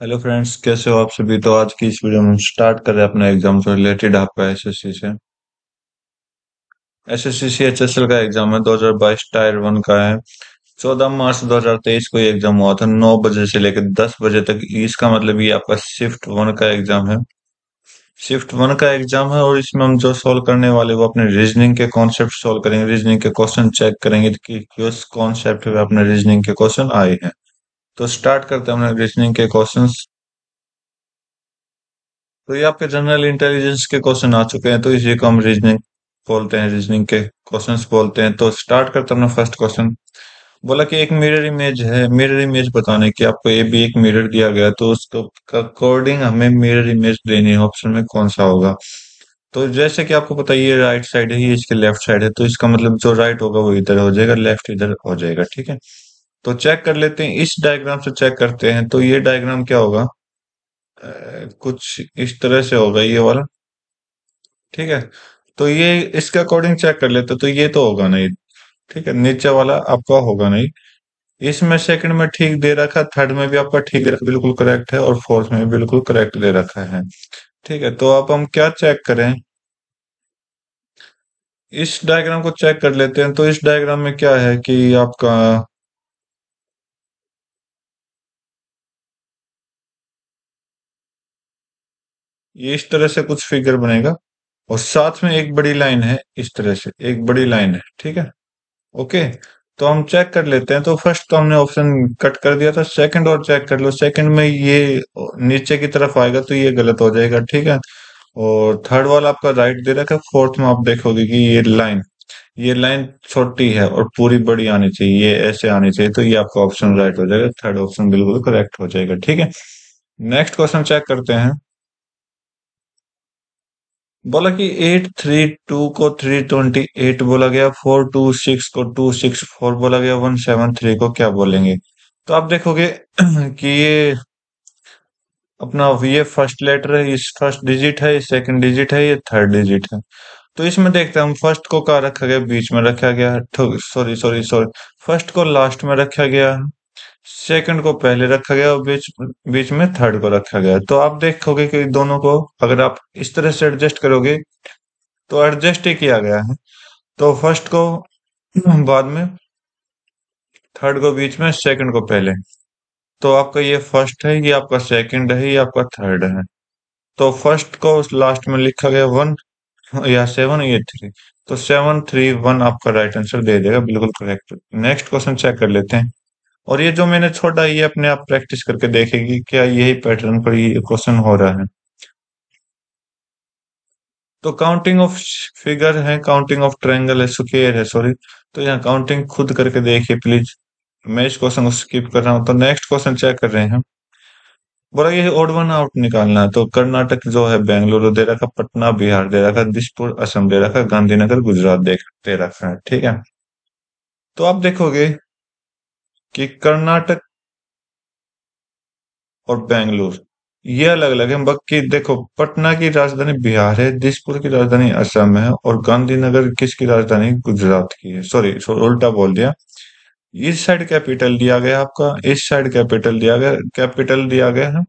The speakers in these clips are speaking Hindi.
हेलो फ्रेंड्स, कैसे हो आप सभी। तो आज की इस वीडियो में हम स्टार्ट कर रहे हैं अपना एग्जाम से रिलेटेड आपका एसएससी से। एसएससी सीएचएसएल का एग्जाम है, 2022 टायर वन का है। 14 मार्च 2023 को ये एग्जाम हुआ था, 9 बजे से लेकर 10 बजे तक। इसका मतलब ये आपका शिफ्ट वन का एग्जाम है। शिफ्ट वन का एग्जाम है और इसमें हम जो सॉल्व करने वाले वो अपने रीजनिंग के कॉन्सेप्ट सॉल्व करेंगे, रीजनिंग के क्वेश्चन चेक करेंगे कि किस कॉन्सेप्ट में अपने रीजनिंग के क्वेश्चन आए हैं। तो स्टार्ट करते हैं अपने रीजनिंग के क्वेश्चन। तो ये आपके जनरल इंटेलिजेंस के क्वेश्चन आ चुके हैं, तो इसी को हम रीजनिंग बोलते हैं, रीजनिंग के क्वेश्चंस बोलते हैं। तो स्टार्ट करते हैं अपना फर्स्ट क्वेश्चन। बोला कि एक मिरर इमेज है, मिरर इमेज बताने की आपको ये भी एक मिरर दिया गया है, तो उसको अकॉर्डिंग हमें मिरर इमेज देनी है। ऑप्शन में कौन सा होगा। तो जैसे कि आपको पता है ये राइट साइड है, ये इसके लेफ्ट साइड है, तो इसका मतलब जो राइट होगा वो इधर हो जाएगा, लेफ्ट इधर हो जाएगा। ठीक है, तो चेक कर लेते हैं, इस डायग्राम से चेक करते हैं। तो ये डायग्राम क्या होगा, कुछ इस तरह से होगा ये वाला। ठीक है, तो ये इसके अकॉर्डिंग चेक कर लेते, तो ये तो होगा नहीं। ठीक है, नीचे वाला आपका होगा नहीं। इसमें सेकंड में ठीक दे रखा है, थर्ड में भी आपका ठीक बिल्कुल करेक्ट है, और फोर्थ में भी बिल्कुल करेक्ट दे रखा है। ठीक है, तो अब हम क्या चेक करें, इस डायग्राम को चेक कर लेते हैं। तो इस डायग्राम में क्या है कि आपका ये इस तरह से कुछ फिगर बनेगा, और साथ में एक बड़ी लाइन है, इस तरह से एक बड़ी लाइन है। ठीक है, ओके। तो हम चेक कर लेते हैं। तो फर्स्ट तो हमने ऑप्शन कट कर दिया था, सेकंड और चेक कर लो। सेकंड में ये नीचे की तरफ आएगा, तो ये गलत हो जाएगा। ठीक है, और थर्ड वाला आपका राइट दे रखा है। फोर्थ में आप देखोगे कि ये लाइन छोटी है और पूरी बड़ी आनी चाहिए, ये ऐसे आनी चाहिए, तो ये आपका ऑप्शन राइट हो जाएगा, थर्ड ऑप्शन बिल्कुल करेक्ट हो जाएगा। ठीक है, नेक्स्ट क्वेश्चन चेक करते हैं। बोला कि 832 को 328 बोला गया, 426 को 264 बोला गया, 173 को क्या बोलेंगे। तो आप देखोगे कि ये अपना ये फर्स्ट लेटर है, इस फर्स्ट डिजिट है, ये सेकंड डिजिट है, ये थर्ड डिजिट है। तो इसमें देखते हैं हम, फर्स्ट को कहाँ रखा गया, बीच में रखा गया है। सॉरी सॉरी सॉरी, फर्स्ट को लास्ट में रखा गया है, सेकंड को पहले रखा गया, और बीच बीच में थर्ड को रखा गया है। तो आप देखोगे कि दोनों को अगर आप इस तरह से एडजस्ट करोगे, तो एडजस्ट ही किया गया है। तो फर्स्ट को बाद में, थर्ड को बीच में, सेकंड को पहले। तो आपका ये फर्स्ट है, ये आपका सेकंड है, ये आपका थर्ड है। तो फर्स्ट को लास्ट में लिखा गया वन या सेवन, ये थ्री। तो 731 आपका राइट आंसर दे देगा, बिल्कुल करेक्ट। नेक्स्ट क्वेश्चन चेक कर लेते हैं। और ये जो मैंने छोड़ा, ये अपने आप प्रैक्टिस करके देखेगी क्या यही पैटर्न पर ये क्वेश्चन हो रहा है। तो काउंटिंग ऑफ फिगर है, काउंटिंग ऑफ ट्रायंगल है, स्क्वायर है, सॉरी। तो यहाँ काउंटिंग खुद करके देखिए प्लीज, मैं इस क्वेश्चन को स्किप कर रहा हूँ। तो नेक्स्ट क्वेश्चन चेक कर रहे हैं। बोला ये ओड वन आउट निकालना है। तो कर्नाटक जो है बेंगलुरु दे रखा, पटना बिहार दे रखा, दिसपुर असम दे रखा, गांधीनगर गुजरात दे रखा है। ठीक है, तो आप देखोगे कि कर्नाटक और बेंगलुरु ये अलग अलग है। बाकी देखो, पटना की राजधानी बिहार है, दिसपुर की राजधानी असम है, और गांधीनगर किसकी राजधानी, गुजरात की है। सॉरी उल्टा बोल दिया। इस साइड कैपिटल दिया गया आपका, इस साइड कैपिटल दिया गया, कैपिटल दिया गया है,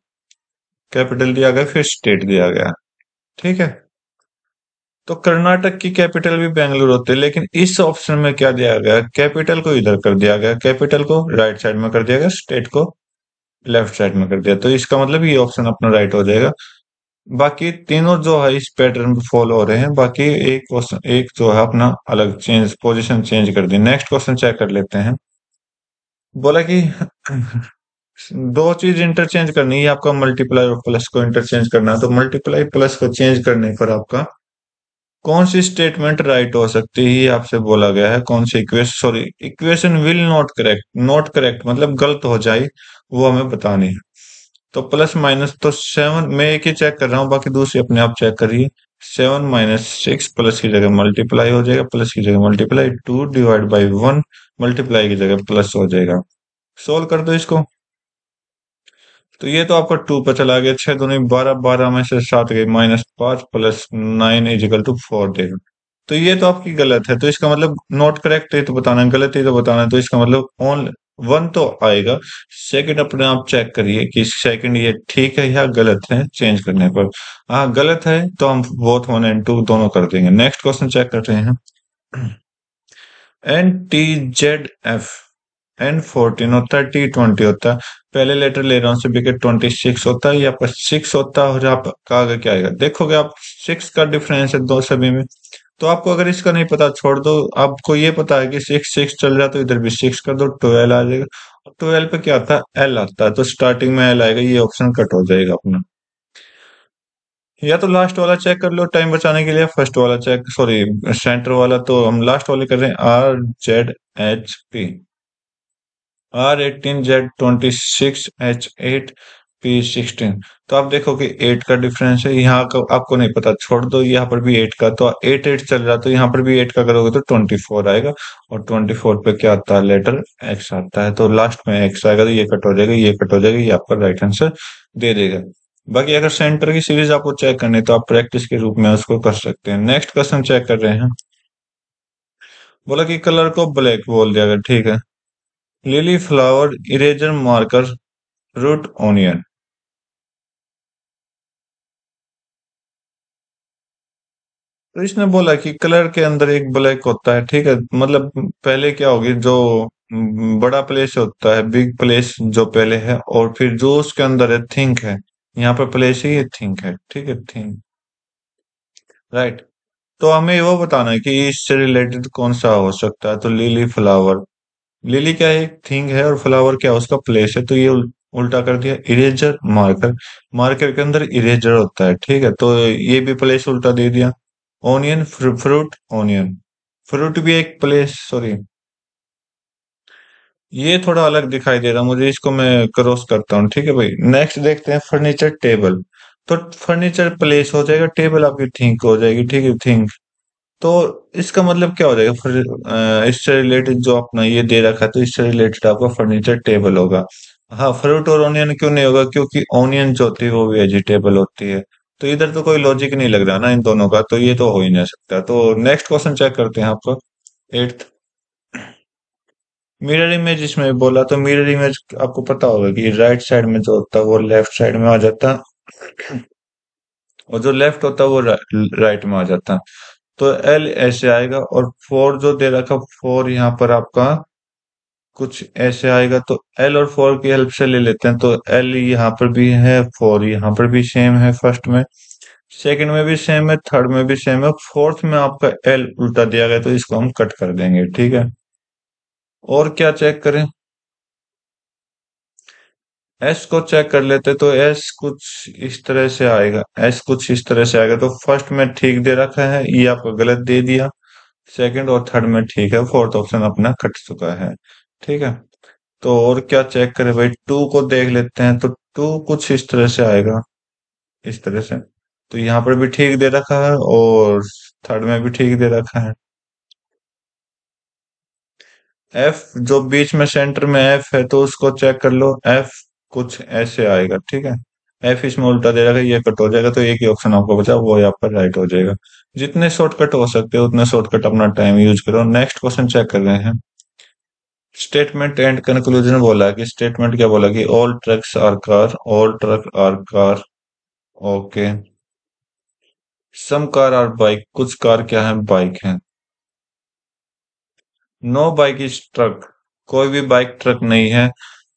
कैपिटल दिया गया, फिर स्टेट दिया गया। ठीक है, तो कर्नाटक की कैपिटल भी बेंगलुरु होती है, लेकिन इस ऑप्शन में क्या दिया गया, कैपिटल को इधर कर दिया गया, कैपिटल को राइट साइड में कर दिया गया, स्टेट को लेफ्ट साइड में कर दिया। तो इसका मतलब ये ऑप्शन अपना राइट हो जाएगा। बाकी तीनों जो है इस पैटर्न पे फॉलो हो रहे हैं। बाकी एक क्वेश्चन, एक जो है अपना अलग चेंज, पोजीशन चेंज कर दी। नेक्स्ट क्वेश्चन चेक कर लेते हैं। बोला कि दो चीज इंटरचेंज करनी है आपका, मल्टीप्लाई और प्लस को इंटरचेंज करना है। तो मल्टीप्लाई प्लस को चेंज करने पर आपका कौन सी स्टेटमेंट राइट हो सकती है, ये आपसे बोला गया है। कौन सी equation, sorry equation will not correct, not correct मतलब गलत हो जाए, वो हमें बतानी है। तो प्लस माइनस, तो सेवन मैं एक ही चेक कर रहा हूँ, बाकी दूसरी अपने आप चेक करिए। 7 - 6 प्लस की जगह मल्टीप्लाई हो जाएगा, प्लस की जगह मल्टीप्लाई, 2/1 मल्टीप्लाई की जगह प्लस हो जाएगा। सोल्व कर दो इसको। तो ये तो आपका 2 पे चला गया, 6 दूनी 12, 12 में से 7 गई, -5 प्लस 9 इजिकल टू 4 देगा। तो ये तो आपकी गलत है, तो इसका मतलब नॉट करेक्ट है तो बताना है, गलत है तो बताना है। तो इसका मतलब ऑन वन तो आएगा। सेकंड अपने आप चेक करिए कि सेकंड ये ठीक है या गलत है चेंज करने पर। हाँ गलत है तो हम बोथ वन एंड टू दोनों कर देंगे। नेक्स्ट क्वेश्चन चेक कर रहे हैं। NTZF, N14 होता है, T20 होता है। पहले लेटर ले रहा हूँ सभी के 26 होता है, यहाँ पर 6 होता है और यहाँ पर आगे क्या आएगा देखोगे आप, 6 का डिफरेंस है दो सभी में। तो आपको अगर इसका नहीं पता छोड़ दो, आपको ये पता है कि 6 6 चल रहा है तो इधर भी 6 कर दो, 12 आ जाएगा। और 12 पे क्या आता है, एल आता है, तो स्टार्टिंग में एल आएगा, ये ऑप्शन कट हो जाएगा अपना। या तो लास्ट वाला चेक कर लो टाइम बचाने के लिए, फर्स्ट वाला चेक, सॉरी सेंटर वाला, तो हम लास्ट वाले कर रहे हैं। RZHP, R18Z26H8P16। तो आप देखो कि 8 का डिफरेंस है, यहाँ का आपको नहीं पता छोड़ दो, यहाँ पर भी 8 का, तो 8 8 चल रहा है तो यहाँ पर भी 8 का करोगे तो 24 आएगा। और 24 पे क्या आता है, लेटर एक्स आता है, तो लास्ट में एक्स आएगा, तो ये कट हो जाएगा, ये कट हो जाएगा, ये आपका राइट आंसर दे देगा। बाकी अगर सेंटर की सीरीज आपको चेक करनी है तो आप प्रैक्टिस के रूप में उसको कर सकते हैं। नेक्स्ट क्वेश्चन चेक कर रहे हैं। बोला कि कलर को ब्लैक बोल दिया गया, ठीक है। Lily flower, eraser marker, root onion. तो इसने बोला कि कलर के अंदर एक ब्लैक होता है, ठीक है। मतलब पहले क्या होगी, जो बड़ा प्लेस होता है, बिग प्लेस जो पहले है, और फिर जो उसके अंदर है थिंक है। यहाँ पर प्लेस ही थिंक है, ठीक है, थिंक, राइट। तो हमें वो बताना है कि इससे रिलेटेड कौन सा हो सकता है। तो लिली फ्लावर, लिली क्या है, एक थिंग है, और फ्लावर क्या है, उसका प्लेस है, तो ये उल्टा कर दिया। इरेजर मार्कर, मार्कर के अंदर इरेजर होता है, ठीक है, तो ये भी प्लेस उल्टा दे दिया। ऑनियन, फ्रूट ऑनियन, फ्रूट भी एक प्लेस, सॉरी, ये थोड़ा अलग दिखाई दे रहा मुझे, इसको मैं क्रॉस करता हूँ, ठीक है भाई। नेक्स्ट देखते हैं, फर्नीचर टेबल। तो फर्नीचर प्लेस हो जाएगा, टेबल आपकी थिंक हो जाएगी, ठीक है, थिंक। तो इसका मतलब क्या हो जाएगा, फिर इससे रिलेटेड जो अपना ये दे रखा है, तो इससे रिलेटेड आपका फर्नीचर टेबल होगा। हाँ, फ्रूट और ऑनियन क्यों नहीं होगा, क्योंकि ऑनियन जो होती है वो वेजिटेबल होती है। तो इधर तो कोई लॉजिक नहीं लग रहा ना इन दोनों का, तो ये तो हो ही नहीं सकता। तो नेक्स्ट क्वेश्चन चेक करते हैं आपको, एट्थ। मिरर इमेज इसमें बोला, तो मिरर इमेज आपको पता होगा कि राइट साइड में जो होता है वो लेफ्ट साइड में आ जाता है, और जो लेफ्ट होता है वो राइट में आ जाता है। तो एल ऐसे आएगा, और फोर जो दे रखा, फोर यहाँ पर आपका कुछ ऐसे आएगा, तो एल और फोर की हेल्प से ले लेते हैं। तो एल यहाँ पर भी है, फोर यहाँ पर भी सेम है, फर्स्ट में, सेकंड में भी सेम है, थर्ड में भी सेम है, फोर्थ में आपका एल उल्टा दिया गया, तो इसको हम कट कर देंगे, ठीक है। और क्या चेक करें, एस को चेक कर लेते, तो एस कुछ इस तरह से आएगा, एस कुछ इस तरह से आएगा। तो फर्स्ट में ठीक दे रखा है, ये आपको गलत दे दिया। सेकंड और थर्ड में ठीक है, फोर्थ ऑप्शन अपना कट चुका है, ठीक है। तो और क्या चेक करें भाई, टू को देख लेते हैं। तो टू कुछ इस तरह से आएगा, इस तरह से। तो यहाँ पर भी ठीक दे रखा है, और थर्ड में भी ठीक दे रखा है। एफ जो बीच में सेंटर में एफ है, तो उसको चेक कर लो, एफ कुछ ऐसे आएगा, ठीक है। एफ इसमें उल्टा दे रखा है, ये कट हो जाएगा, तो एक ही ऑप्शन आपको बचा, वो यहाँ पर राइट हो जाएगा। जितने शॉर्टकट हो सकते हो उतने शॉर्टकट अपना टाइम यूज करो। नेक्स्ट क्वेश्चन चेक कर रहे हैं। स्टेटमेंट एंड कंक्लूजन बोला कि, स्टेटमेंट क्या बोला कि all trucks are car, all truck are car, okay. Some car are bike, कुछ कार क्या है, बाइक है। नो बाइक इज ट्रक, कोई भी बाइक ट्रक नहीं है।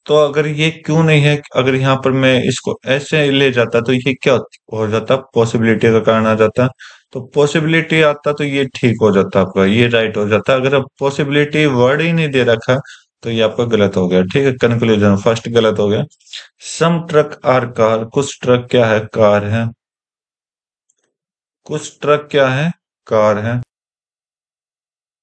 तो अगर ये क्यों नहीं है, अगर यहाँ पर मैं इसको ऐसे ले जाता तो ये क्या हो जाता, पॉसिबिलिटी का कारण आ जाता। तो पॉसिबिलिटी आता तो ये ठीक हो जाता आपका, ये राइट हो जाता। अगर अब पॉसिबिलिटी वर्ड ही नहीं दे रखा, तो ये आपका गलत हो गया, ठीक है। कंक्लूजन फर्स्ट गलत हो गया। सम ट्रक आर कार, कुछ ट्रक क्या है, कार है। कुछ ट्रक क्या है, कार है।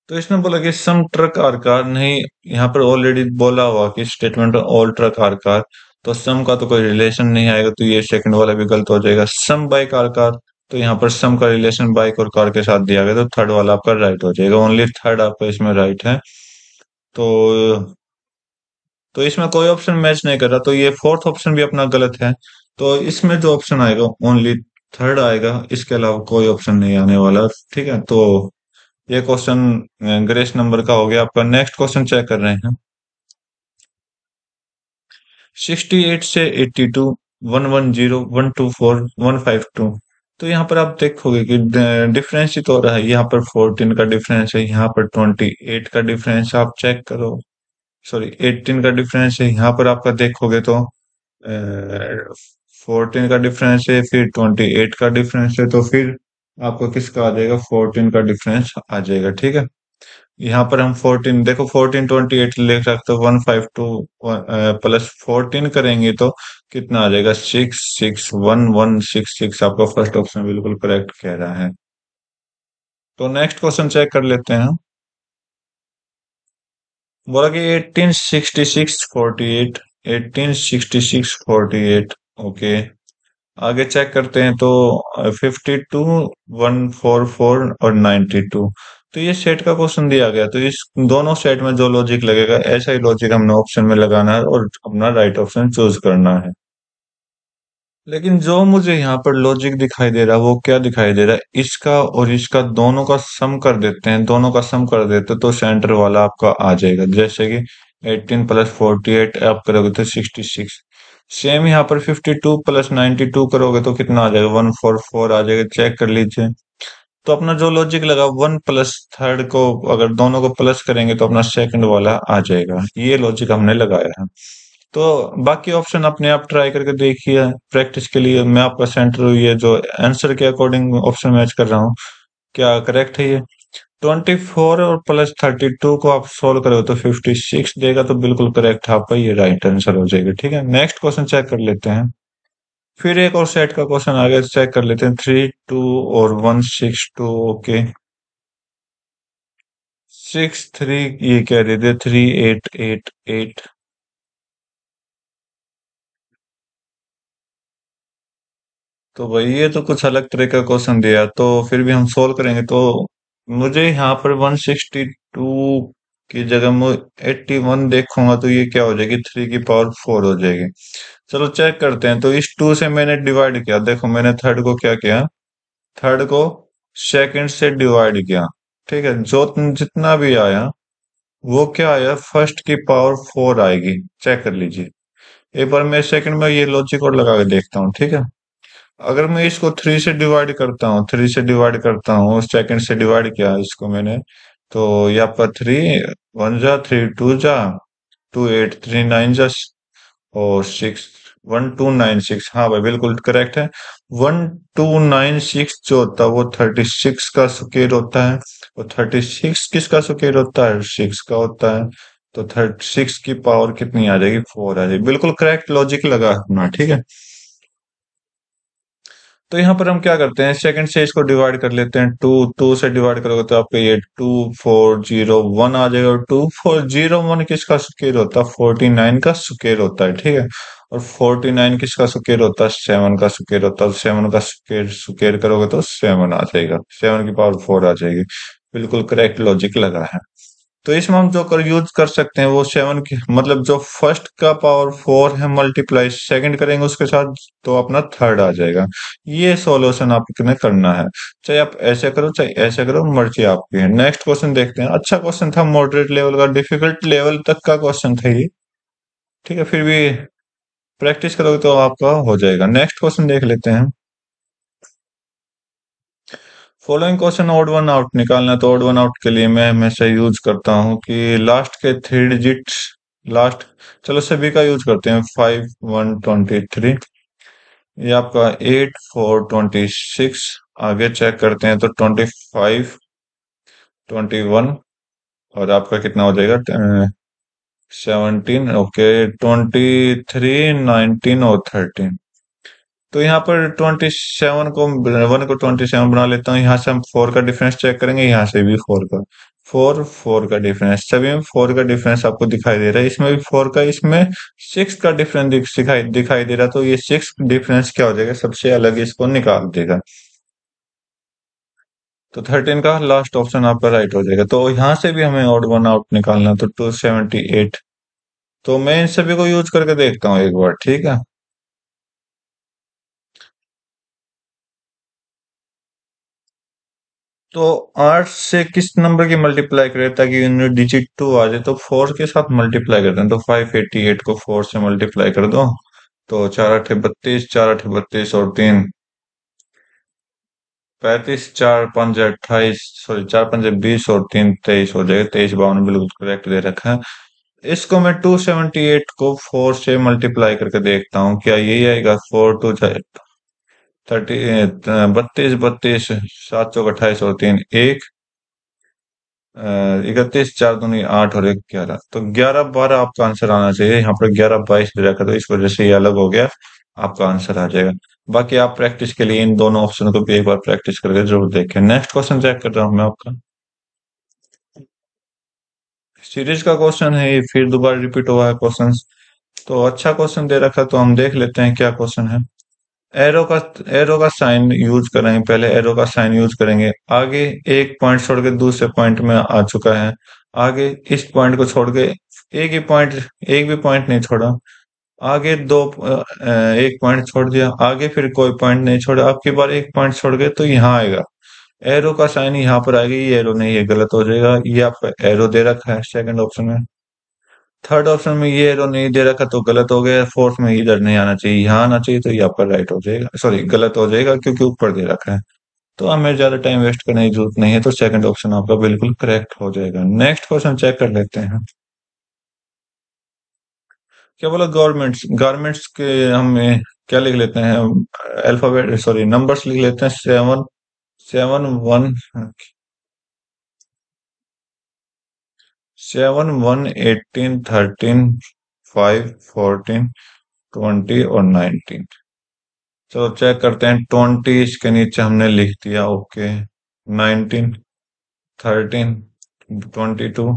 तो इसने बोला कि सम ट्रक आर कार नहीं, यहाँ पर ऑलरेडी बोला हुआ कि statement all truck are car, तो सम का तो कोई रिलेशन नहीं आएगा, तो ये सेकंड वाला भी गलत हो जाएगा। सम बाइक आर कार, तो यहाँ पर सम का रिलेशन बाइक और कार के साथ दिया गया, तो थर्ड वाला आपका राइट हो जाएगा, ओनली थर्ड आपका इसमें राइट है। तो इसमें कोई ऑप्शन मैच नहीं कर रहा, तो ये फोर्थ ऑप्शन भी अपना गलत है। तो इसमें जो ऑप्शन आएगा ओनली थर्ड आएगा, इसके अलावा कोई ऑप्शन नहीं आने वाला, ठीक है। तो ये क्वेश्चन ग्रेस नंबर का हो गया आपका। नेक्स्ट क्वेश्चन चेक कर रहे हैं। 68 से 82, 110, 124, 152। तो यहाँ पर आप देखोगे कि डिफरेंस ही तो हो रहा है। यहाँ पर 14 का डिफरेंस है, यहाँ पर 28 का डिफरेंस है, आप चेक करो। सॉरी, 18 का डिफरेंस है, यहाँ पर आपका देखोगे तो 14 का डिफरेंस है, फिर 28 का डिफरेंस है, तो फिर आपको किसका आ जाएगा, 14 का डिफरेंस आ जाएगा। ठीक है, यहाँ पर हम 14 देखो, 1428 लिख सकते हो, 152 प्लस 14 करेंगे तो कितना आ जाएगा, 661,166। आपका फर्स्ट ऑप्शन बिल्कुल करेक्ट कह रहा है। तो नेक्स्ट क्वेश्चन चेक कर लेते हैं। बोला कि 1866 48, 1866 48। ओके, आगे चेक करते हैं तो 52, 144 और 92। तो ये सेट का क्वेश्चन दिया गया, तो इस दोनों सेट में जो लॉजिक लगेगा, ऐसा ही लॉजिक हमने ऑप्शन में लगाना है और अपना राइट ऑप्शन चूज करना है। लेकिन जो मुझे यहाँ पर लॉजिक दिखाई दे रहा है, वो क्या दिखाई दे रहा है, इसका और इसका दोनों का सम कर देते हैं, दोनों का सम कर देते हैं, तो सेंटर वाला आपका आ जाएगा। जैसे कि 18 प्लस 48 आप करोगे तो 66। सेम यहाँ पर 52 प्लस 92 करोगे तो कितना आ जाएगा, 144 आ जाएगा। चेक कर लीजिए। तो अपना जो लॉजिक लगा, वन प्लस थर्ड को अगर दोनों को प्लस करेंगे तो अपना सेकंड वाला आ जाएगा। ये लॉजिक हमने लगाया है। तो बाकी ऑप्शन अपने आप ट्राई करके देखिए प्रैक्टिस के लिए। मैं आपका सेंटर ये जो आंसर के अकॉर्डिंग ऑप्शन मैच कर रहा हूँ, क्या करेक्ट है ये। 24 और प्लस 32 को आप सोल्व करोगे तो 56 देगा, तो बिल्कुल करेक्ट है आपका, ये राइट आंसर हो जाएगा। ठीक है, नेक्स्ट क्वेश्चन चेक कर लेते हैं। फिर एक और सेट का क्वेश्चन आ गया, चेक कर लेते हैं। 32 और 162। ओके, 63 ये कह रहे थे, 3888। तो भाई ये तो कुछ अलग तरह का क्वेश्चन दिया, तो फिर भी हम सोल्व करेंगे। तो मुझे यहाँ पर 162 की जगह मैं 81 देखूंगा, तो ये क्या हो जाएगी, 3 की पावर 4 हो जाएगी। चलो चेक करते हैं। तो इस 2 से मैंने डिवाइड किया, देखो मैंने थर्ड को क्या किया, थर्ड को सेकंड से डिवाइड किया। ठीक है, जो जितना भी आया वो क्या आया, फर्स्ट की पावर 4 आएगी। चेक कर लीजिए एक बार। मैं सेकंड में ये लॉजिक और लगा के देखता हूँ। ठीक है, अगर मैं इसको 3 से डिवाइड करता हूँ, 3 से डिवाइड करता हूँ, सेकंड से डिवाइड किया इसको मैंने, तो ये आपका 3 1 जा, 3 2 जा, 2 8, 3 9 जा, और 6 1296। हाँ भाई बिल्कुल करेक्ट है। 1296 जो होता है वो 36 का स्क्वायर होता है, और 36 किसका स्क्वायर होता है, 6 का होता है। तो 36 की पावर कितनी आ जाएगी, 4 आ जाएगी। बिल्कुल करेक्ट लॉजिक लगा अपना। ठीक है, तो यहाँ पर हम क्या करते हैं, सेकंड से इसको डिवाइड कर लेते हैं। 2 2 से डिवाइड करोगे तो आपका ये 2401 आ जाएगा। और 2401 किसका स्क्वायर होता है, 49 का स्क्वायर होता है। ठीक है, और 49 किसका स्क्वायर होता है, 7 का स्क्वायर होता है। 7 का स्क्वायर स्क्वायर करोगे तो 7 आ जाएगा, 7 की पावर 4 आ जाएगी। बिल्कुल करेक्ट लॉजिक लगा है। तो इसमें हम जो कर यूज कर सकते हैं वो 7 की, मतलब जो फर्स्ट का पावर 4 है मल्टीप्लाई सेकंड करेंगे उसके साथ, तो अपना थर्ड आ जाएगा। ये सॉल्यूशन आपने करना है, चाहे आप ऐसे करो चाहे ऐसे करो, मर्जी आपकी है। नेक्स्ट क्वेश्चन देखते हैं। अच्छा क्वेश्चन था, मॉडरेट लेवल का, डिफिकल्ट लेवल तक का क्वेश्चन था ये। ठीक है, फिर भी प्रैक्टिस करोगे तो आपका हो जाएगा। नेक्स्ट क्वेश्चन देख लेते हैं। Following question odd one out निकालना है, तो ऑड वन आउट के लिए मैं हमेशा यूज करता हूँ कि लास्ट के 3 डिजिट्स, लास्ट, चलो सभी का यूज करते हैं। 5123, ये आपका 8426। आगे चेक करते हैं तो 2521, और आपका कितना हो जाएगा, 17। ओके, 23 19 और 13। तो यहाँ पर 27 को, 1 को 27 बना लेता हूँ। यहाँ से हम 4 का डिफरेंस चेक करेंगे, यहाँ से भी 4 का, 4 4 का डिफरेंस, सभी में 4 का डिफरेंस आपको दिखाई दे रहा है। इसमें भी 4 का, इसमें 6 का डिफरेंस दिखाई दे रहा, तो ये 6 डिफरेंस क्या हो जाएगा, सबसे अलग इसको निकाल देगा। तो 13 का लास्ट ऑप्शन आपका राइट हो जाएगा। तो यहाँ से भी हमें ऑड वन आउट निकालना, तो 278। तो मैं इन सभी को यूज करके देखता हूँ एक बार। ठीक है, तो 8 से किस नंबर की मल्टीप्लाई करें ताकि यूनिट डिजिट 2 आ जाए, तो 4 के साथ मल्टीप्लाई करते हैं, तो 588 को 4 से मल्टीप्लाई कर दो। तो 4 8 32, 4 8 32 और 3 35, 4 5 28, सॉरी 4 5 20 और 3 23 हो जाएगा। 23 52 बिल्कुल करेक्ट दे रखा है। इसको मैं 278 को 4 से मल्टीप्लाई करके देखता हूँ, क्या यही आएगा? 30, 32 32, 7 चौक 28 और 3 1, 31, 4 दूनी 8 और 1 11, तो 11 12 आपका आंसर आना चाहिए। यहाँ पर 11 22 दे रखा, तो इस वजह से ये अलग हो गया। आपका आंसर आ जाएगा। बाकी आप प्रैक्टिस के लिए इन दोनों ऑप्शन को भी एक बार प्रैक्टिस करके जरूर देखें। नेक्स्ट क्वेश्चन चेक कर रहा हूँ मैं आपका। सीरीज का क्वेश्चन है ये, फिर दोबारा रिपीट हुआ है क्वेश्चन। तो अच्छा क्वेश्चन दे रखा, तो हम देख लेते हैं क्या क्वेश्चन है। एरो का एरो का साइन यूज करेंगे, पहले एरो का साइन यूज करेंगे। आगे एक पॉइंट छोड़ के दूसरे पॉइंट में आ चुका है। आगे इस पॉइंट को छोड़ के एक ही पॉइंट, एक भी पॉइंट नहीं छोड़ा। आगे एक पॉइंट छोड़ दिया, आगे फिर कोई पॉइंट नहीं छोड़ा। अब की बार एक पॉइंट छोड़ गए तो यहाँ आएगा। एरो का साइन यहाँ पर आएगा, ये एरो नहीं, ये गलत हो जाएगा। ये आपका एरो दे रखा है सेकंड ऑप्शन में। थर्ड ऑप्शन में ये एरो नहीं दे रखा तो गलत हो गया। फोर्थ में इधर नहीं आना चाहिए, यहाँ आना चाहिए, तो ये आपका राइट हो जाएगा, सॉरी गलत हो जाएगा क्योंकि ऊपर दे रखा है। तो हमें ज्यादा टाइम वेस्ट करने की जरूरत नहीं है, तो सेकंड ऑप्शन आपका बिल्कुल करेक्ट हो जाएगा। नेक्स्ट क्वेश्चन चेक कर लेते हैं। क्या बोला? गवर्नमेंट्स, गारमेंट्स के हमें क्या लिख लेते हैं? अल्फाबेट, सॉरी नंबर्स लिख लेते हैं। 7 7 1, 7 1 18 13 5 14 20 और 19। चलो चेक करते हैं। 20 इसके नीचे हमने लिख दिया, ओके। 19, 13, 22,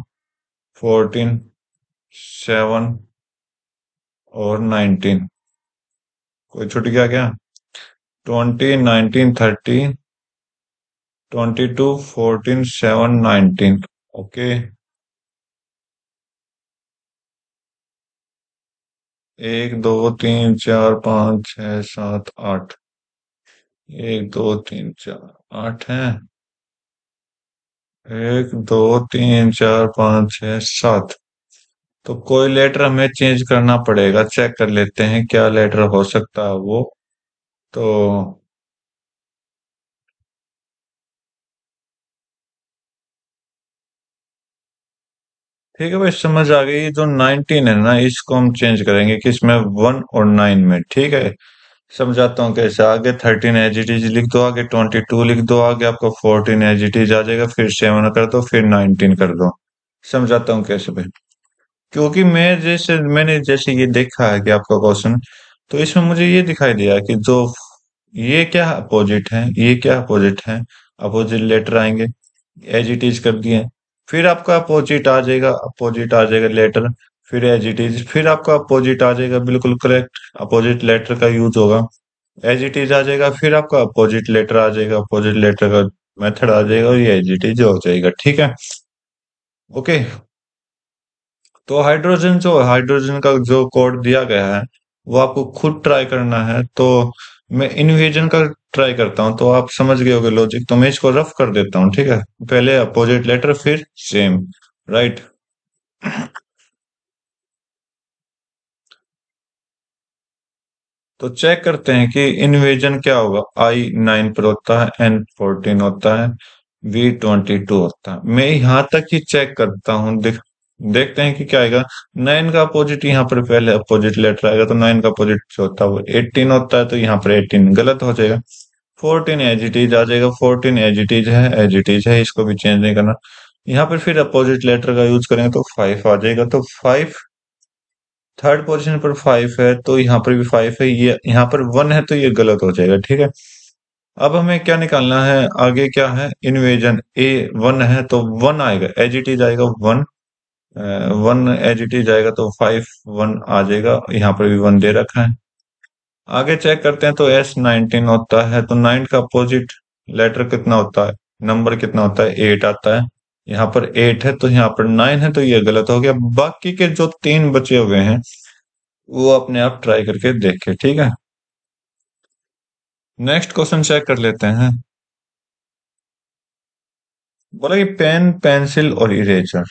14, 7 और 19। कोई छूट गया क्या? 20, 19, 30, 22, 14, 7, 19। ओके। 1 2 3 4 5 6 7 8। 1 2 3 4 8 है। 1 2 3 4 5 6 7। तो कोई लेटर हमें चेंज करना पड़ेगा, चेक कर लेते हैं क्या लेटर हो सकता है वो। तो ठीक है भाई, समझ आ गई। जो 19 है ना, इसको हम चेंज करेंगे किसमें? 1 और 9 में, ठीक है। समझाता हूँ कैसे। आगे 13 एज इट इज लिख दो, आगे 22 लिख दो, आगे आपका 14 एज इट इज आ जाएगा, फिर 7 कर दो, फिर 19 कर दो। समझाता हूँ कैसे भाई। क्योंकि मैंने जैसे ये देखा है कि आपका क्वेश्चन, तो इसमें मुझे ये दिखाई दिया कि जो ये क्या अपोजिट है, ये क्या अपोजिट है। अपोजिट लेटर आएंगे, एज इट इज कर दिए। फिर आपका अपोजिट आ जाएगा, अपोजिट आ जाएगा लेटर। फिर एज इट इज, फिर आपका अपोजिट आ जाएगा, बिल्कुल करेक्ट। अपोजिट लेटर का यूज होगा। एज इट इज आ जाएगा, फिर आपका अपोजिट लेटर आ जाएगा, अपोजिट लेटर का मेथड आ जाएगा, और ये एज इट इज हो जाएगा, ठीक है। ओके। तो हाइड्रोजन का जो कोड दिया गया है, वो आपको खुद ट्राई करना है। तो मैं इन्विजन का ट्राई करता हूँ, तो आप समझ गए होगे लॉजिक, तो मैं इसको रफ कर देता हूँ, ठीक है। पहले अपोजिट लेटर, फिर सेम, राइट। तो चेक करते हैं कि इन्वेजन क्या होगा। I 9 पर होता है, N 14 होता है, V 22 होता है। मैं यहाँ तक ही चेक करता हूँ। देखते हैं कि क्या आएगा। 9 का अपोजिट यहाँ पर पहले अपोजिट लेटर आएगा, तो 9 का अपोजिट जो होता है वो 18 होता है, तो यहाँ पर 18 गलत हो जाएगा। 14 एज इट इज आ जाएगा, 14 एज इट इज है, एज इट इज है, इसको भी चेंज नहीं करना। यहाँ पर फिर अपोजिट लेटर का यूज करेंगे तो 5 आ जाएगा, तो 5। थर्ड पोजीशन पर 5 है, तो यहाँ पर भी 5 है। ये यहाँ पर 1 है, तो ये गलत हो जाएगा, ठीक है। अब हमें क्या निकालना है? आगे क्या है? इन्वेजन ए 1 है, तो 1 आएगा, एज इट इज आएगा 1। 1 एज इट इज आएगा, तो 5 1 आ जाएगा। यहाँ पर भी 1 दे रखा है। आगे चेक करते हैं, तो S 19 होता है, तो 9 का अपोजिट लेटर कितना होता है, नंबर कितना होता है? 8 आता है। यहाँ पर 8 है, तो यहाँ पर 9 है, तो ये गलत हो गया। बाकी के जो 3 बचे हुए हैं, वो अपने आप ट्राई करके देखे, ठीक है। नेक्स्ट क्वेश्चन चेक कर लेते हैं। बोला कि पेन पेंसिल और इरेजर।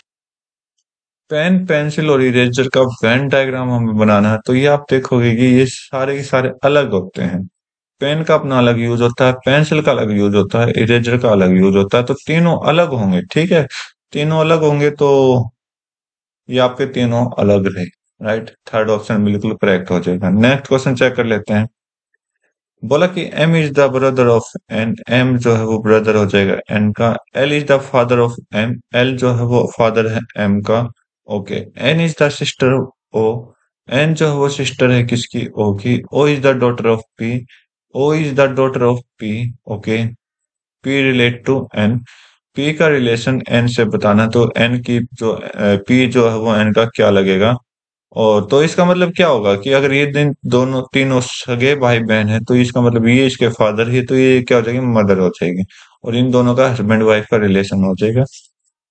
पेन पेंसिल और इरेजर का वेन डायग्राम हमें बनाना है, तो ये आप देखोगे कि ये सारे के सारे अलग होते हैं। पेन का अपना अलग यूज होता है, पेंसिल का अलग यूज होता है, इरेजर का अलग यूज होता है, तो तीनों अलग होंगे, ठीक है। तीनों अलग होंगे तो ये आपके तीनों अलग रहे। राइट, थर्ड ऑप्शन बिल्कुल करेक्ट हो जाएगा। नेक्स्ट क्वेश्चन चेक कर लेते हैं। बोला कि M is the brother of N, M जो है वो ब्रदर हो जाएगा एन का। L is the father of M, L जो है वो फादर है एम का। Okay. N is the sister O, N जो है वो सिस्टर है किसकी, ओ की। O is the daughter of P, O is the daughter of P. Okay. P relate to N, P का रिलेशन एन से बताना, तो एन की जो पी जो है वो एन का क्या लगेगा। और तो इसका मतलब क्या होगा कि अगर ये दिन दोनों तीनों सगे भाई बहन है, तो इसका मतलब ये इसके फादर है, तो ये क्या हो जाएगी, मदर हो जाएगी। और इन दोनों का हस्बैंड वाइफ का रिलेशन हो जाएगा।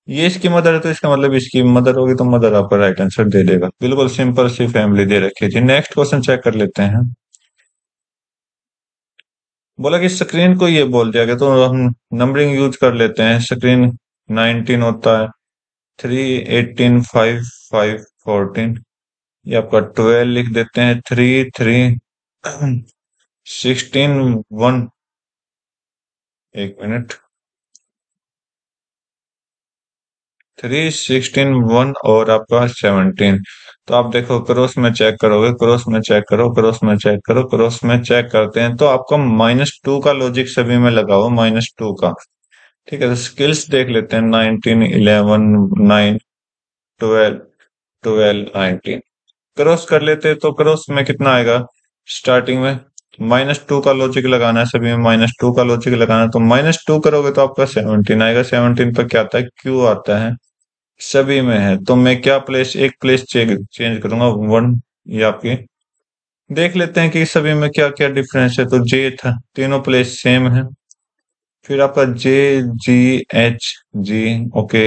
ये इसकी मदर है, तो इसका मतलब इसकी मदर होगी, तो मदर आपका राइट आंसर दे देगा। बिल्कुल सिंपल सी फैमिली दे रखी थी। नेक्स्ट क्वेश्चन चेक कर लेते हैं। बोला कि स्क्रीन को ये बोल दिया गया, तो हम नंबरिंग यूज कर लेते हैं। स्क्रीन 19 होता है, 3, 18, 5, 5, 14। ये आपका 12 लिख देते हैं, 3, 3, 16, 1। एक मिनट। 3, 16, 1 और आपका 17। तो आप देखो, क्रॉस में चेक करोगे, क्रॉस में चेक करो, क्रॉस में चेक करो, क्रॉस में चेक करते हैं, तो आपका -2 का लॉजिक सभी में लगा हो, -2 का। ठीक है, तो स्किल्स देख लेते हैं। 19, 11, 9, 12, 12, 19। क्रॉस कर लेते हैं, तो क्रॉस में कितना आएगा। स्टार्टिंग में -2 का लॉजिक लगाना है, सभी में -2 का लॉजिक लगाना है, तो -2 करोगे तो आपका 17 आएगा। 17 पर क्या आता है, क्यू आता है। सभी में है, तो मैं क्या प्लेस, एक प्लेस चेंज करूंगा, 1। ये आपकी देख लेते हैं कि सभी में क्या क्या डिफरेंस है, तो जे था, तीनों प्लेस सेम है। फिर आपका जे, जी, एच, जी। ओके।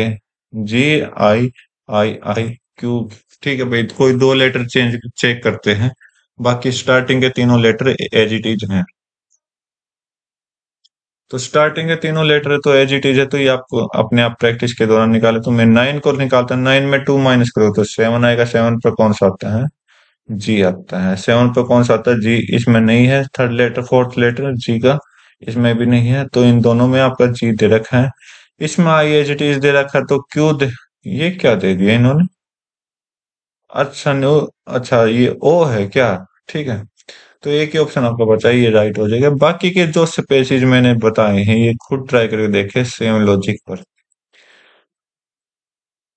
जी, आई, आई, क्यू। ठीक है भाई, कोई दो लेटर चेंज चेक करते हैं। बाकी स्टार्टिंग के तीनों लेटर एज इट इज हैं। तो स्टार्टिंग के तीनों लेटर है तो एज इट इज है, तो ये आपको अपने आप प्रैक्टिस के दौरान निकाले। तो मैं 9 को निकालता हूँ, 9 में 2 माइनस करो तो 7 आएगा। 7 पर कौन सा आता है, जी आता है। 7 पर कौन सा आता है, जी। इसमें नहीं है थर्ड लेटर, फोर्थ लेटर जी का, इसमें भी नहीं है, तो इन दोनों में आपका जी दे रखा है। इसमें आई एच टी दे रखा है, तो क्यों दे, ये क्या दे दिया इन्होंने। अच्छा नो, अच्छा ये ओ है क्या। ठीक है, तो एक ही ऑप्शन आपको बचा है, ये राइट हो जाएगा। बाकी के जो स्पेसिस मैंने बताए हैं, ये खुद ट्राई करके देखे सेम लॉजिक पर।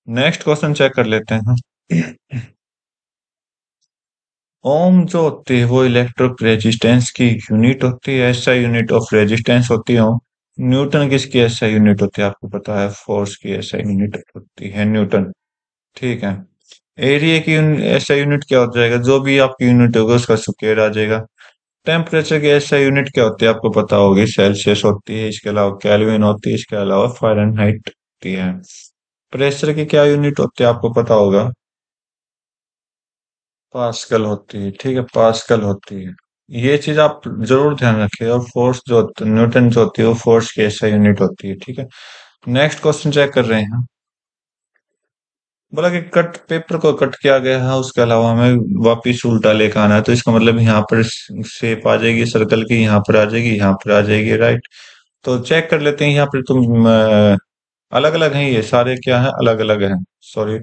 नेक्स्ट क्वेश्चन चेक कर लेते हैं। ओम जो होती है वो इलेक्ट्रिक रेजिस्टेंस की यूनिट होती है, ऐसा यूनिट ऑफ रेजिस्टेंस होती है ओम। न्यूटन किसकी ऐसा यूनिट होती है, आपको पता है, फोर्स की ऐसा यूनिट होती है न्यूटन। ठीक है। एरिया की ऐसा यूनिट क्या हो जाएगा, जो भी आपकी यूनिट होगा उसका स्क्वायर आ जाएगा। टेम्परेचर की ऐसा यूनिट क्या होती है, आपको पता होगी, सेल्सियस होती है, इसके अलावा केल्विन होती है, इसके अलावा फ़ारेनहाइट होती है। प्रेशर की क्या यूनिट होती है, आपको पता होगा, पास्कल होती है। ठीक है, पास्कल होती है। ये चीज आप जरूर ध्यान रखिए। और फोर्स जो न्यूटन जो होती है वो फोर्स की ऐसा यूनिट होती है। ठीक है। नेक्स्ट क्वेश्चन चेक कर रहे हैं। बोला कि कट पेपर को कट किया गया है, उसके अलावा हमें वापिस उल्टा लेकर आना है, तो इसका मतलब यहाँ पर शेप आ जाएगी सर्कल की, यहाँ पर आ जाएगी, यहाँ पर आ जाएगी। राइट। तो चेक कर लेते हैं यहाँ पर। तुम अलग अलग हैं, ये सारे क्या है, अलग अलग हैं। सॉरी,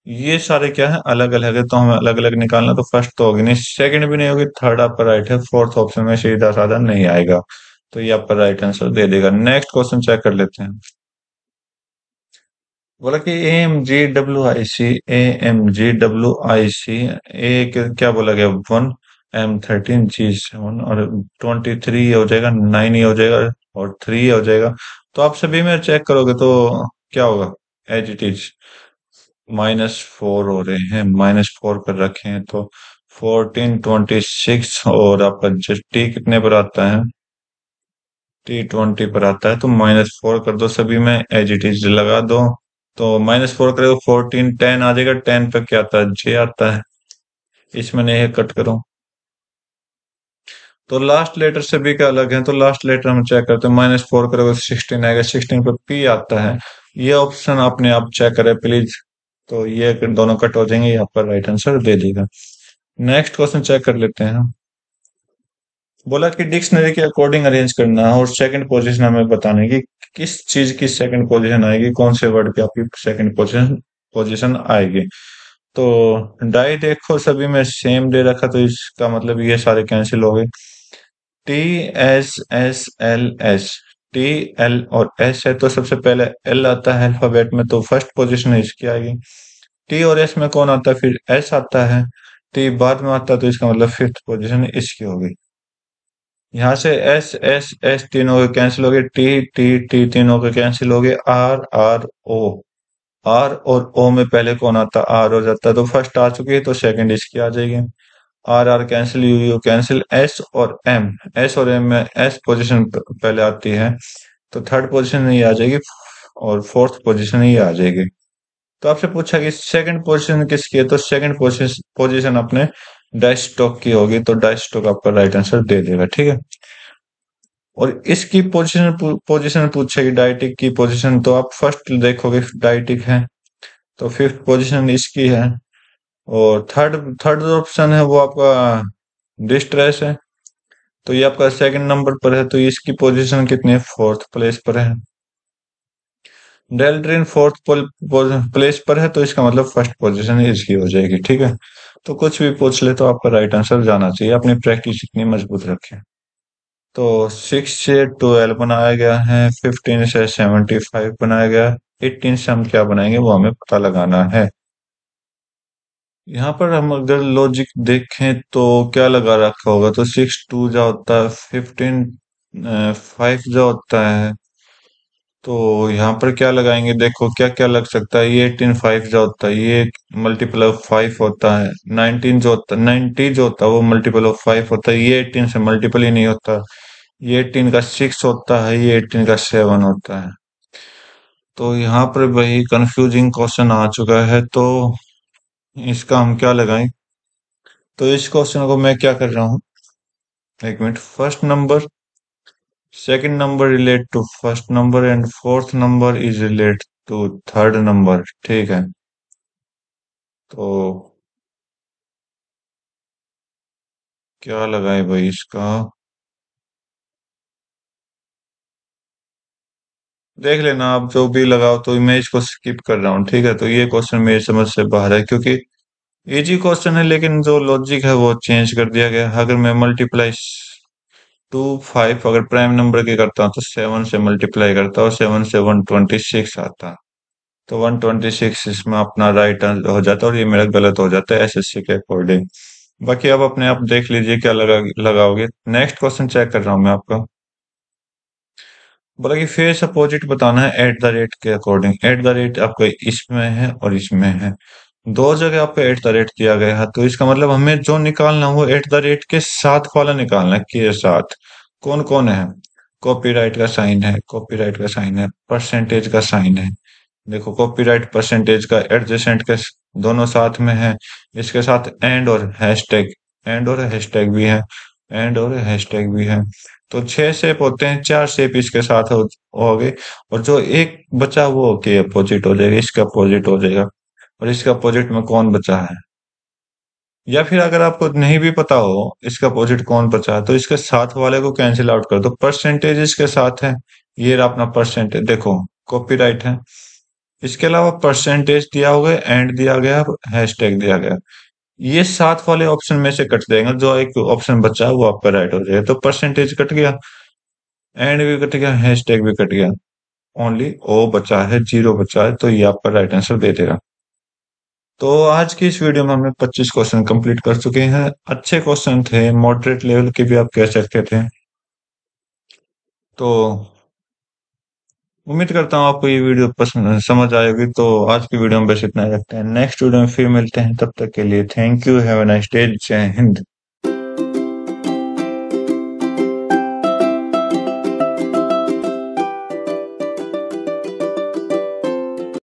ये सारे क्या है, अलग अलग है, तो हमें अलग अलग निकालना। तो फर्स्ट तो होगी नहीं, सेकंड भी नहीं होगी, थर्ड आपका राइट है, फोर्थ ऑप्शन में सीधा साधा नहीं आएगा। तो ये आपका राइट आंसर दे देगा। नेक्स्ट क्वेश्चन चेक कर लेते हैं। बोला कि AMGWIC, AMGWIC, ए क्या बोला गया, 1, M13, G7 और 23 हो जाएगा, 9 ही हो जाएगा और 3 हो जाएगा। तो आप सभी में चेक करोगे तो क्या होगा, एज इट इज। -4 हो रहे हैं, -4 कर रखे हैं, तो 14, 26 और आपका टी कितने पर आता है, T20 पर आता है, तो -4 कर दो सभी में, एज इट इज लगा दो। तो -4 करो, 14, 10 आ जाएगा। 10 पे क्या आता है, जे आता है। इसमें नहीं है, कट करो। तो लास्ट लेटर से भी क्या अलग है, तो लास्ट लेटर हम चेक करते हैं, -4 करोगे 16 आएगा, 16 पे पी आता है। ये ऑप्शन अपने आप चेक करें प्लीज। तो ये दोनों कट हो जाएंगे, ये आपका राइट आंसर दे देगा। नेक्स्ट क्वेश्चन चेक कर लेते हैं हम। बोला कि डिक्शनरी के अकॉर्डिंग अरेंज करना है और सेकंड पोजीशन हमें बताने की किस चीज की सेकंड पोजीशन आएगी, कौन से वर्ड की आपकी सेकंड पोजीशन पोजीशन आएगी। तो डाई देखो सभी में सेम दे रखा, तो इसका मतलब ये सारे कैंसिल हो गए। TSSLS, TL और S है तो सबसे पहले L आता है अल्फाबेट में, तो फर्स्ट पोजीशन इसकी आएगी। T और S में कौन आता है, फिर S आता है। T बाद में आता है, तो इसका मतलब फिफ्थ पोजीशन इसकी होगी। यहाँ से S S S तीनों के कैंसिल हो गए, T T T तीनों के कैंसिल हो गए, R R O, R और O में पहले कौन आता है, R हो जाता है, तो फर्स्ट आ चुकी है, तो सेकंड इसकी आ जाएगी। R R cancel, U U cancel, S और एम, एस और एम में एस पोजीशन पहले आती है, तो थर्ड पोजीशन ही आ जाएगी और फोर्थ पोजीशन ही आ जाएगी। तो आपसे पूछा कि सेकंड पोजीशन किसकी है, तो सेकंड पोजीशन अपने डाइस्टॉक की होगी, तो डाइस्टॉक आपका राइट आंसर दे देगा, ठीक है। और इसकी पोजीशन पूछेगी डाइटिक की पोजीशन, तो आप फर्स्ट देखोगे डाइटिक है, तो फिफ्थ पोजीशन इसकी है। और थर्ड थर्ड ऑप्शन है वो आपका डिस्ट्रेस है, तो ये आपका सेकंड नंबर पर है, तो इसकी पोजीशन कितनी है, फोर्थ प्लेस पर है। डेल्ड्रिन फोर्थ प्लेस पर है, तो इसका मतलब फर्स्ट पोजीशन इसकी हो जाएगी, ठीक है। तो कुछ भी पूछ ले तो आपका राइट आंसर जाना चाहिए, अपनी प्रैक्टिस इतनी मजबूत रखें। तो 6 से 12 बनाया गया है, 15 से 75 बनाया गया है, 18 से हम क्या बनाएंगे वो हमें पता लगाना है। यहाँ पर हम अगर लॉजिक देखें तो क्या लगा रखा होगा, तो 6 2 जा होता है, 15 5 जा होता है, तो यहाँ पर क्या लगाएंगे, देखो क्या क्या लग सकता है, ये 18 5 जो होता है, ये मल्टीपल ऑफ 5 होता है, 19 जो होता है, 90 जो होता है वो मल्टीपल ऑफ 5 होता है, ये 18 से मल्टीपल ही नहीं होता। ये 18 का 6 होता है, ये 18 का 7 होता है। तो यहाँ पर वही कंफ्यूजिंग क्वेश्चन आ चुका है, तो इसका हम क्या लगाएं। तो इस क्वेश्चन को मैं क्या कर रहा हूँ, एक minute, first number second number relate to first number and fourth number is relate to third number, ठीक है। तो क्या लगाए भाई इसका, देख लेना आप जो भी लगाओ, तो मैं इसको स्किप कर रहा हूँ, ठीक है। तो ये क्वेश्चन मेरी समझ से बाहर है, क्योंकि इजी क्वेश्चन है, लेकिन जो लॉजिक है वो चेंज कर दिया गया है। अगर मैं मल्टीप्लाई 2 5 अगर प्राइम नंबर के करता हूँ, तो 7 से मल्टीप्लाई करता हूँ, 7 से 126 आता है, तो 126 इसमें अपना राइट आंसर हो जाता है, और ये मेरा गलत हो जाता है एसएससी के अकॉर्डिंग। बाकी अब अपने आप देख लीजिए क्या लगाओगे। नेक्स्ट क्वेश्चन चेक कर रहा हूँ मैं आपका। बोला कि फेस अपोजिट बताना है एट द रेट के अकॉर्डिंग। एट द रेट आपका इसमें है और इसमें है, दो जगह आपको एट द रेट किया गया है, तो इसका मतलब हमें जो निकालना है वो एट द रेट के साथ वाला निकालना है, के साथ। कौन कौन है, कॉपीराइट का साइन है, कॉपीराइट का साइन है, परसेंटेज का साइन है। देखो कॉपीराइट परसेंटेज का एडजेसेंट के दोनों साथ में है, इसके साथ एंड और हैशटैग, एंड और हैशटैग भी है, एंड और हैशटैग भी है। तो 6 शेप होते हैं, 4 शेप इसके साथ हो गए, और जो एक बचा वो के अपोजिट हो जाएगा, इसका अपोजिट हो जाएगा। और इसका अपोजिट में कौन बचा है, या फिर अगर आपको नहीं भी पता हो इसका अपोजिट कौन बचा है, तो इसके साथ वाले को कैंसिल आउट कर दो। परसेंटेज इसके साथ है, ये रहा अपना परसेंटेज, देखो कॉपीराइट है। इसके अलावा परसेंटेज दिया हुआ है, एंड दिया गया, हैशटैग दिया गया, ये साथ वाले ऑप्शन में से कट जाएगा, जो एक ऑप्शन बचा है वो आपका राइट हो जाएगा। तो परसेंटेज कट गया, एंड भी कट गया, हैशटैग भी कट गया, ओनली ओ बचा है, जीरो बचा है, तो ये आपका राइट आंसर दे देगा। तो आज की इस वीडियो में हमने 25 क्वेश्चन कंप्लीट कर चुके हैं। अच्छे क्वेश्चन थे, मॉडरेट लेवल के भी आप कह सकते थे। तो उम्मीद करता हूँ आपको ये वीडियो पसंद समझ आएगी। तो आज की वीडियो में बस इतना ही रखते हैं, नेक्स्ट वीडियो में फिर मिलते हैं, तब तक के लिए thank you, have a nice day, जय हिंद।